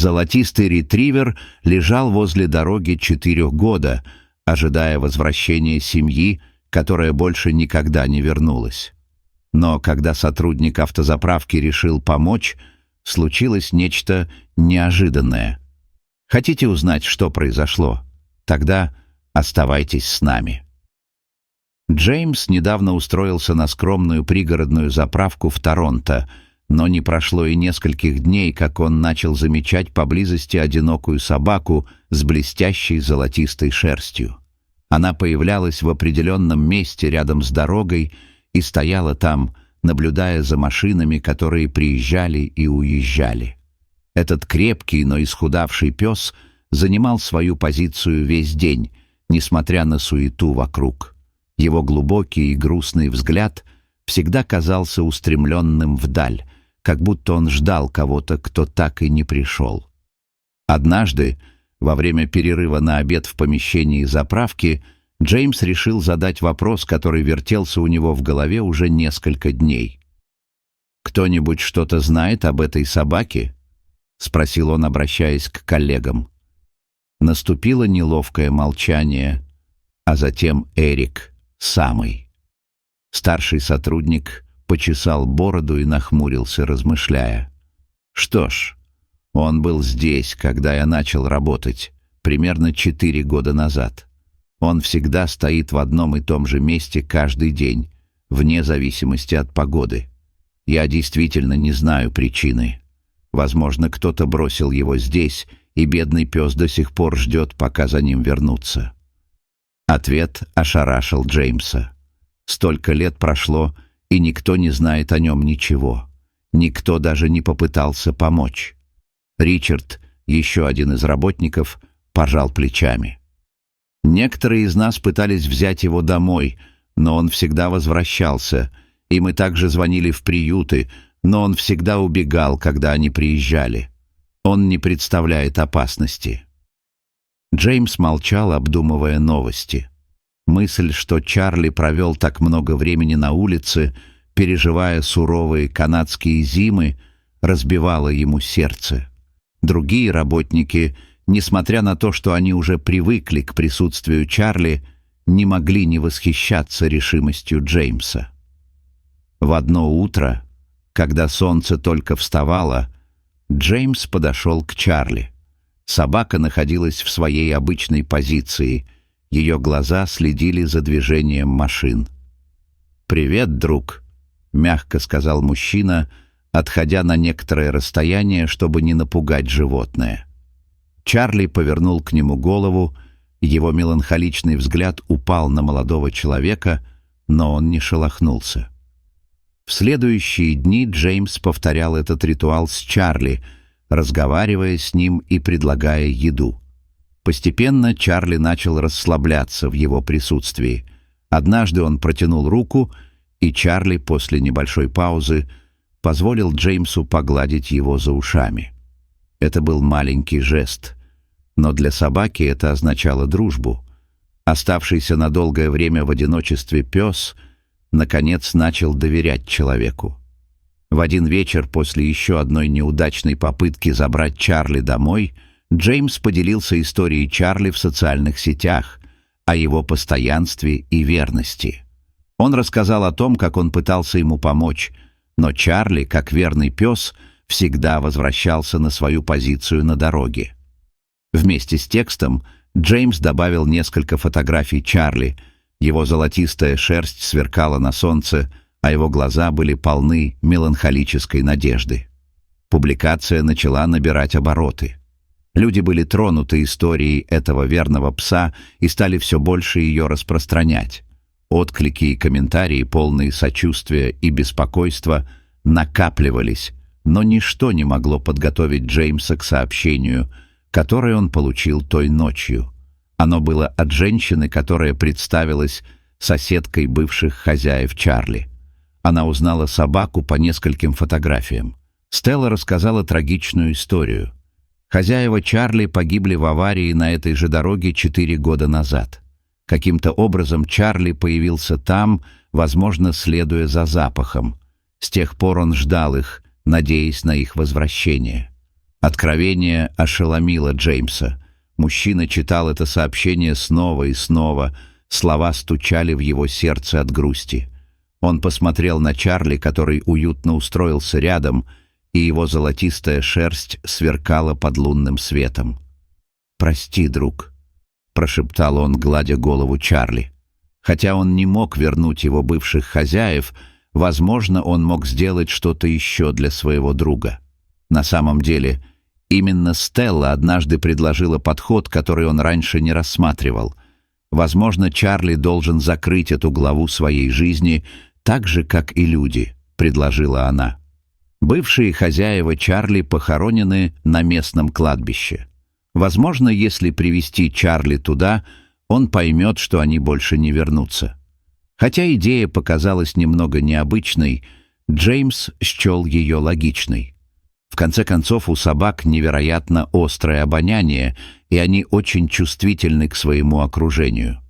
Золотистый ретривер лежал возле дороги 4 года, ожидая возвращения семьи, которая больше никогда не вернулась. Но когда сотрудник автозаправки решил помочь, случилось нечто неожиданное. Хотите узнать, что произошло? Тогда оставайтесь с нами. Джеймс недавно устроился на скромную пригородную заправку в Торонто, но не прошло и нескольких дней, как он начал замечать поблизости одинокую собаку с блестящей золотистой шерстью. Она появлялась в определенном месте рядом с дорогой и стояла там, наблюдая за машинами, которые приезжали и уезжали. Этот крепкий, но исхудавший пес занимал свою позицию весь день, несмотря на суету вокруг. Его глубокий и грустный взгляд всегда казался устремленным вдаль, как будто он ждал кого-то, кто так и не пришел. Однажды, во время перерыва на обед в помещении заправки, Джеймс решил задать вопрос, который вертелся у него в голове уже несколько дней. «Кто-нибудь что-то знает об этой собаке?» — спросил он, обращаясь к коллегам. Наступило неловкое молчание, а затем Эрик, самый. Старший сотрудник почесал бороду и нахмурился, размышляя. «Что ж, он был здесь, когда я начал работать, примерно 4 года назад. Он всегда стоит в одном и том же месте каждый день, вне зависимости от погоды. Я действительно не знаю причины. Возможно, кто-то бросил его здесь, и бедный пес до сих пор ждет, пока за ним вернутся». Ответ ошарашил Джеймса. Столько лет прошло, и никто не знает о нем ничего. Никто даже не попытался помочь. Ричард, еще один из работников, пожал плечами. «Некоторые из нас пытались взять его домой, но он всегда возвращался, и мы также звонили в приюты, но он всегда убегал, когда они приезжали. Он не представляет опасности». Джеймс молчал, обдумывая новости. Мысль, что Чарли провел так много времени на улице, переживая суровые канадские зимы, разбивала ему сердце. Другие работники, несмотря на то, что они уже привыкли к присутствию Чарли, не могли не восхищаться решимостью Джеймса. В одно утро, когда солнце только вставало, Джеймс подошел к Чарли. Собака находилась в своей обычной позиции. Ее глаза следили за движением машин. «Привет, друг», — мягко сказал мужчина, отходя на некоторое расстояние, чтобы не напугать животное. Чарли повернул к нему голову, его меланхоличный взгляд упал на молодого человека, но он не шелохнулся. В следующие дни Джеймс повторял этот ритуал с Чарли, разговаривая с ним и предлагая еду. Постепенно Чарли начал расслабляться в его присутствии. Однажды он протянул руку, и Чарли после небольшой паузы позволил Джеймсу погладить его за ушами. Это был маленький жест, но для собаки это означало дружбу. Оставшийся на долгое время в одиночестве пес, наконец, начал доверять человеку. В один вечер после еще одной неудачной попытки забрать Чарли домой, Джеймс поделился историей Чарли в социальных сетях, о его постоянстве и верности. Он рассказал о том, как он пытался ему помочь, но Чарли, как верный пес, всегда возвращался на свою позицию на дороге. Вместе с текстом Джеймс добавил несколько фотографий Чарли. Его золотистая шерсть сверкала на солнце, а его глаза были полны меланхолической надежды. Публикация начала набирать обороты. Люди были тронуты историей этого верного пса и стали все больше ее распространять. Отклики и комментарии, полные сочувствия и беспокойства, накапливались, но ничто не могло подготовить Джеймса к сообщению, которое он получил той ночью. Оно было от женщины, которая представилась соседкой бывших хозяев Чарли. Она узнала собаку по нескольким фотографиям. Стелла рассказала трагичную историю. Хозяева Чарли погибли в аварии на этой же дороге 4 года назад. Каким-то образом Чарли появился там, возможно, следуя за запахом. С тех пор он ждал их, надеясь на их возвращение. Откровение ошеломило Джеймса. Мужчина читал это сообщение снова и снова, слова стучали в его сердце от грусти. Он посмотрел на Чарли, который уютно устроился рядом, и его золотистая шерсть сверкала под лунным светом. «Прости, друг», — прошептал он, гладя голову Чарли. Хотя он не мог вернуть его бывших хозяев, возможно, он мог сделать что-то еще для своего друга. На самом деле, именно Стелла однажды предложила подход, который он раньше не рассматривал. Возможно, Чарли должен закрыть эту главу своей жизни так же, как и люди, предложила она. Бывшие хозяева Чарли похоронены на местном кладбище. Возможно, если привести Чарли туда, он поймет, что они больше не вернутся. Хотя идея показалась немного необычной, Джеймс счел ее логичной. В конце концов, у собак невероятно острое обоняние, и они очень чувствительны к своему окружению.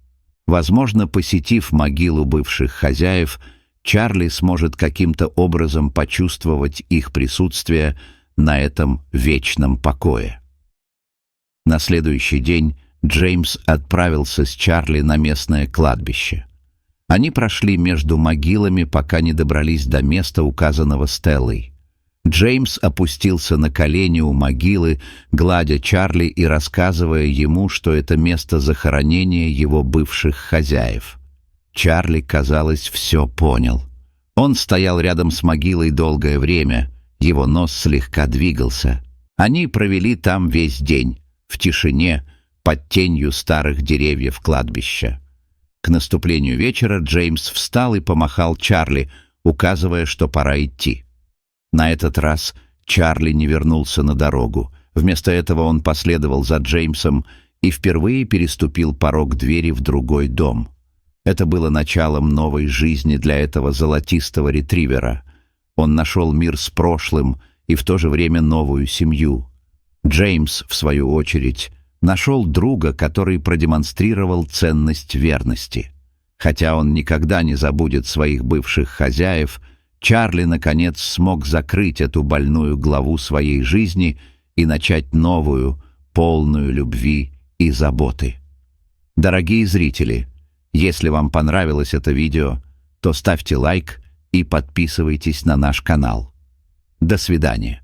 Возможно, посетив могилу бывших хозяев, Чарли сможет каким-то образом почувствовать их присутствие на этом вечном покое. На следующий день Джеймс отправился с Чарли на местное кладбище. Они прошли между могилами, пока не добрались до места, указанного Стеллой. Джеймс опустился на колени у могилы, гладя Чарли и рассказывая ему, что это место захоронения его бывших хозяев. Чарли, казалось, все понял. Он стоял рядом с могилой долгое время, его нос слегка двигался. Они провели там весь день, в тишине, под тенью старых деревьев кладбища. К наступлению вечера Джеймс встал и помахал Чарли, указывая, что пора идти. На этот раз Чарли не вернулся на дорогу. Вместо этого он последовал за Джеймсом и впервые переступил порог двери в другой дом. Это было началом новой жизни для этого золотистого ретривера. Он нашел мир с прошлым и в то же время новую семью. Джеймс, в свою очередь, нашел друга, который продемонстрировал ценность верности. Хотя он никогда не забудет своих бывших хозяев, Чарли, наконец, смог закрыть эту больную главу своей жизни и начать новую, полную любви и заботы. Дорогие зрители, если вам понравилось это видео, то ставьте лайк и подписывайтесь на наш канал. До свидания.